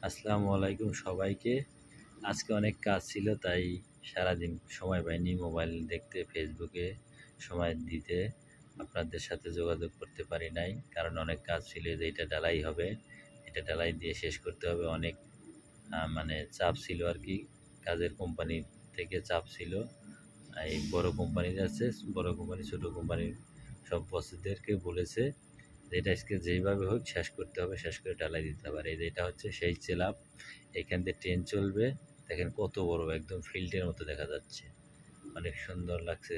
আসসালামু আলাইকুম সবাইকে। আজকে অনেক কাজ ছিল, তাই সারাদিন সময় পাইনি মোবাইল দেখতে, ফেসবুকে সময় দিতে, আপনাদের সাথে যোগাযোগ করতে পারি নাই। কারণ অনেক কাজ ছিল, যে এটা ঢালাই হবে, এটা ঢালাই দিয়ে শেষ করতে হবে। অনেক মানে চাপ ছিল আর কি, কাজের কোম্পানি থেকে চাপ ছিল। এই বড় কোম্পানি আছে, বড় কোম্পানি ছোটো কোম্পানির সব বসদেরকে বলেছে এটা আজকে যেইভাবে হোক শেষ করতে হবে, শেষ করে ঢালাই দিতে হবে। আর এটা হচ্ছে সেই চেলাপ, এখান দিয়ে ট্রেন চলবে। দেখেন কত বড়, একদম ফিল্ডের মতো দেখা যাচ্ছে, অনেক সুন্দর লাগছে।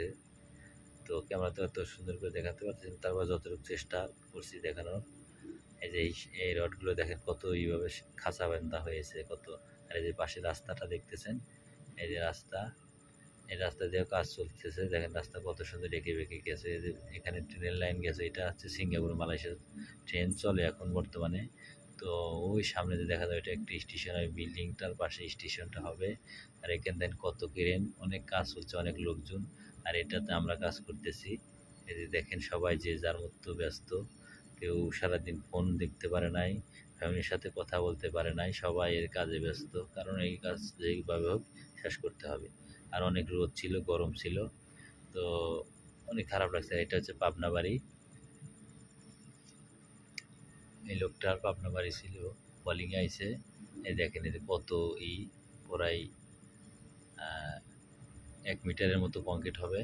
তো ক্যামেরাতে এত সুন্দর করে দেখাতে পারছি, তারপর যতটুকু চেষ্টা করছি দেখানোর। এই যে এই রডগুলো দেখেন কত এইভাবে খাঁচা বান্ধা হয়েছে কত। আর এই যে পাশে রাস্তাটা দেখতেছেন, এই যে রাস্তা, এই রাস্তা দিয়ে কাজ চলতেছে। দেখেন রাস্তা কত সুন্দর এঁকে বেঁকে গেছে। এই যে এখানে ট্রেনের লাইন গেছে, এটা হচ্ছে সিঙ্গাপুর মালয়েশিয়া ট্রেন চলে এখন বর্তমানে। তো ওই সামনে যে দেখা যায়, ওইটা একটি স্টেশন, ওই বিল্ডিংটার পাশে স্টেশনটা হবে। আর এখানে দেন কত ক্রেন, অনেক কাজ চলছে, অনেক লোকজন। আর এটাতে আমরা কাজ করতেছি। এই যে দেখেন সবাই যে যার মতো ব্যস্ত, কেউ সারাদিন ফোন দেখতে পারে নাই, ফ্যামিলির সাথে কথা বলতে পারে নাই, সবাই এর কাজে ব্যস্ত। কারণ এই কাজ যেইভাবে হোক শেষ করতে হবে। আর অনেক রোদ ছিল, গরম ছিল, তো অনেক খারাপ লাগছে। এটা হচ্ছে পাবনা বাড়ি, এই লোকটার পাবনা বাড়ি ছিল, কলিংয়ে আইসে। এই দেখেন এই যে কত প্রায় 1 মিটারের মতো কংক্রিট হবে,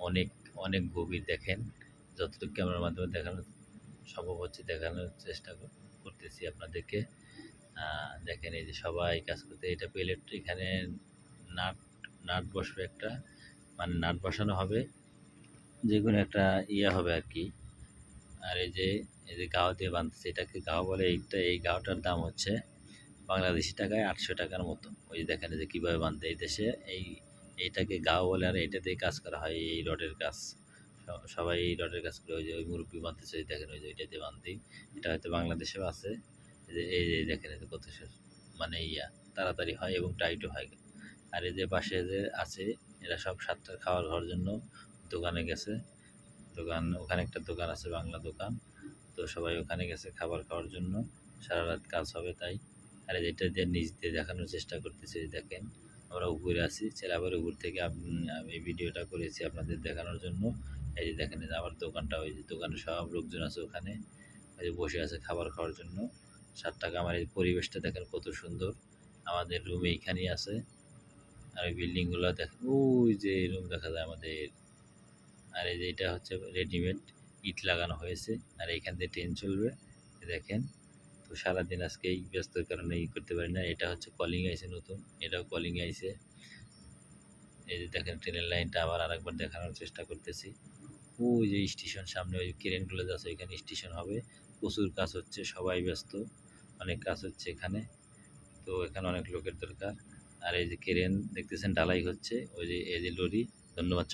অনেক অনেক গভীর। দেখেন যতটুকু ক্যামেরার মাধ্যমে দেখানো সম্ভব হচ্ছে দেখানোর চেষ্টা করতেছি আপনাদেরকে। দেখেন এই যে সবাই কাজ করতে, এটা পেলেট, এখানে নাট নাট বসবে একটা, মানে নাট বসানো হবে, যে কোনো একটা হবে আর কি। আর এই যে গাও দিয়ে বাঁধতেছে, এটাকে গাও বলে। এই গাওটার দাম হচ্ছে বাংলাদেশি টাকায় 800 টাকার মতো। ওই যে দেখেন যে কীভাবে বাঁধতে, এই দেশে এইটাকে গাও বলে। আর এইটাতেই কাজ করা হয়, এই রডের কাজ। সবাই এই রডের কাজ করে। ওই যে ওই মুরব্বী বাঁধতেছে, ওই দেখেন ওই যে ওইটাতে বাঁধতেই। এটা হয়তো বাংলাদেশেও আছে। এই যে দেখেন এই যে কত মানে তাড়াতাড়ি হয় এবং টাইটও হয়। আর এই যে পাশে যে আছে, এরা সব 7টার খাওয়ার খাওয়ার জন্য দোকানে গেছে। ওখানে একটা দোকান আছে, বাংলা দোকান। তো সবাই ওখানে গেছে খাবার খাওয়ার জন্য, সারা রাত কাজ হবে তাই। আর যেটা দিয়ে নিচ দিয়ে দেখানোর চেষ্টা করতেছি, দেখেন আমরা উপরে আছি, চেলাবের উপর থেকে আমি ভিডিওটা করেছি আপনাদের দেখানোর জন্য। এই যে দেখেন আমার দোকানটা, ওই যে দোকানে সব লোকজন আছে, ওখানে ওই যে বসে আছে খাবার খাওয়ার জন্য। 7 টাকা। আমার এই পরিবেশটা দেখেন কত সুন্দর, আমাদের রুম এইখানেই আছে। আর ওই বিল্ডিংগুলো দেখেন, ওই যে রুম দেখা যায় আমাদের। আর এই যে এটা হচ্ছে রেডিমেড ইট লাগানো হয়েছে, আর এইখান দিয়ে ট্রেন চলবে দেখেন। তো সারাদিন আজকে এই ব্যস্তর কারণে করতে পারি না। এটা হচ্ছে কলিং আইসে নতুন, এটাও কলিং আইসে। এই যে দেখেন ট্রেনের লাইনটা আবার আরেকবার দেখানোর চেষ্টা করতেছি। ওই যে স্টেশন সামনে, ওই ক্রেনগুলো যাচ্ছে, ওইখানে স্টেশন হবে। প্রচুর কাজ হচ্ছে, সবাই ব্যস্ত, অনেক কাজ হচ্ছে এখানে। তো এখানে অনেক লোকের দরকার। আর এই যে ক্রেন দেখতেছেন ঢালাই হচ্ছে, ওই যে এই যে লরি। ধন্যবাদ।